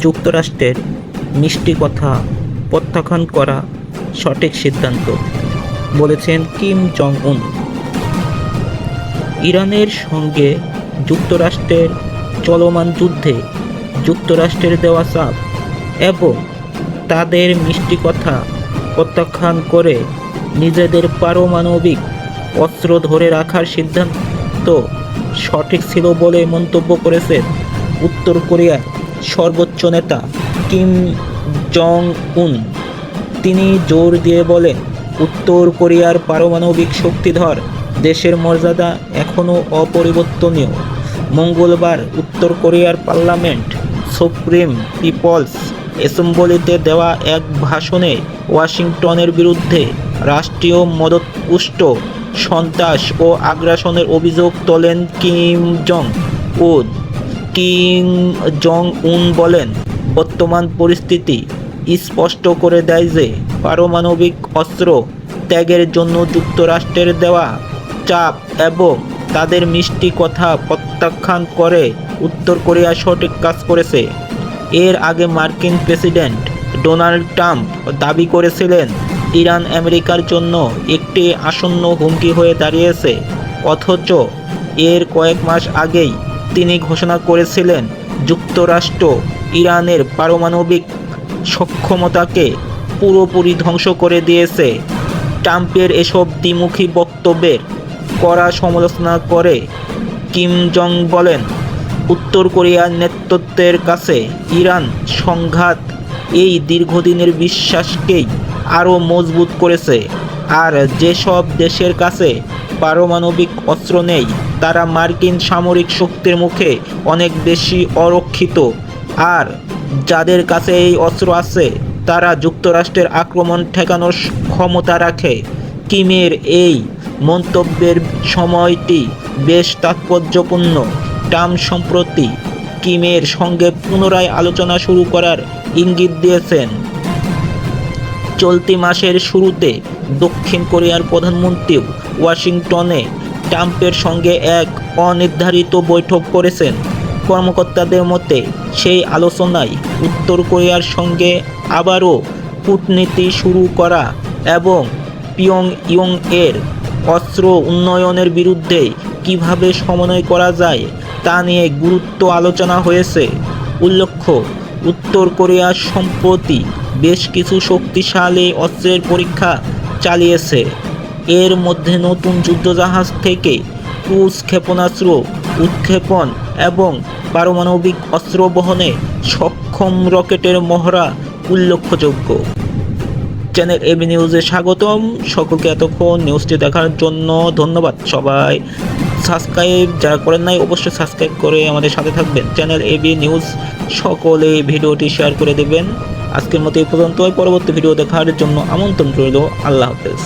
যুক্তরাষ্ট্রের মিষ্টি কথা প্রত্যাখ্যান করা সঠিক সিদ্ধান্ত, বলেছেন কিম জং উন। ইরানের সঙ্গে যুক্তরাষ্ট্রের চলমান যুদ্ধে যুক্তরাষ্ট্রের দেওয়া চাপ এবং তাদের মিষ্টি কথা প্রত্যাখ্যান করে নিজেদের পারমাণবিক অস্ত্র ধরে রাখার সিদ্ধান্ত সঠিক ছিল বলে মন্তব্য করেছেন উত্তর কোরিয়ার সর্বোচ্চ নেতা কিম জং উন। তিনি জোর দিয়ে বলেন, উত্তর কোরিয়ার পারমাণবিক শক্তিধর দেশের মর্যাদা এখনও অপরিবর্তনীয়। মঙ্গলবার উত্তর কোরিয়ার পার্লামেন্ট সুপ্রিম পিপলস অ্যাসেম্বলিতে দেওয়া এক ভাষণে ওয়াশিংটনের বিরুদ্ধে রাষ্ট্রীয় মদতপুষ্ট সন্ত্রাস ও আগ্রাসনের অভিযোগ তোলেন কিম জং উন। কিম জং উন বলেন, বর্তমান পরিস্থিতি স্পষ্ট করে দেয় যে পারমাণবিক অস্ত্র ত্যাগের জন্য যুক্তরাষ্ট্রের দেওয়া চাপ এবং তাদের মিষ্টি কথা প্রত্যাখ্যান করে উত্তর কোরিয়া সঠিক কাজ করেছে। এর আগে মার্কিন প্রেসিডেন্ট ডোনাল্ড ট্রাম্প দাবি করেছিলেন ইরান আমেরিকার জন্য একটি আসন্ন হুমকি হয়ে দাঁড়িয়েছে, অথচ এর কয়েক মাস আগেই তিনি ঘোষণা করেছিলেন যুক্তরাষ্ট্র ইরানের পারমাণবিক সক্ষমতাকে পুরোপুরি ধ্বংস করে দিয়েছে। ট্রাম্পের এসব দ্বিমুখী বক্তব্যের কড়া সমালোচনা করে কিম জং বলেন, উত্তর কোরিয়ার নেতৃত্বের কাছে ইরান সংঘাত এই দীর্ঘদিনের বিশ্বাসকেই আরও মজবুত করেছে। আর যেসব দেশের কাছে পারমাণবিক অস্ত্র নেই তারা মার্কিন সামরিক শক্তির মুখে অনেক বেশি অরক্ষিত, আর যাদের কাছে এই অস্ত্র আছে তারা যুক্তরাষ্ট্রের আক্রমণ ঠেকানোর ক্ষমতা রাখে। কিমের এই মন্তব্যের সময়টি বেশ তাৎপর্যপূর্ণ। ট্রাম্প সম্প্রতি কিমের সঙ্গে পুনরায় আলোচনা শুরু করার ইঙ্গিত দিয়েছেন। চলতি মাসের শুরুতে দক্ষিণ কোরিয়ার প্রধানমন্ত্রীও ওয়াশিংটনে ট্রাম্পের সঙ্গে এক অনির্ধারিত বৈঠক করেছেন। কর্মকর্তাদের মতে সেই আলোচনায় উত্তর কোরিয়ার সঙ্গে আবারও কূটনীতি শুরু করা এবং পিয়ংইয়ং এর অস্ত্র উন্নয়নের বিরুদ্ধে কিভাবে সমন্বয় করা যায় তা নিয়ে গুরুত্ব আলোচনা হয়েছে। উল্লেখ্য, উত্তর কোরিয়া সম্প্রতি বেশ কিছু শক্তিশালী অস্ত্রের পরীক্ষা চালিয়েছে। এর মধ্যে নতুন যুদ্ধজাহাজ থেকে ক্রুজ ক্ষেপণাস্ত্র উৎক্ষেপণ এবং পারমাণবিক অস্ত্র বহনে সক্ষম রকেটের মহড়া উল্লেখযোগ্য। চ্যানেল এবি নিউজে স্বাগতম সকলকে। এতক্ষণ নিউজটি দেখার জন্য ধন্যবাদ। সবাই সাবস্ক্রাইব যারা করেন নাই অবশ্যই সাবস্ক্রাইব করে আমাদের সাথে থাকবেন। চ্যানেল এবি নিউজ সকলে ভিডিওটি শেয়ার করে দেবেন। আজকের মতো এই পর্যন্তই। পরবর্তী ভিডিও দেখার জন্য আমন্ত্রণ রইল। আল্লাহ হাফেজ।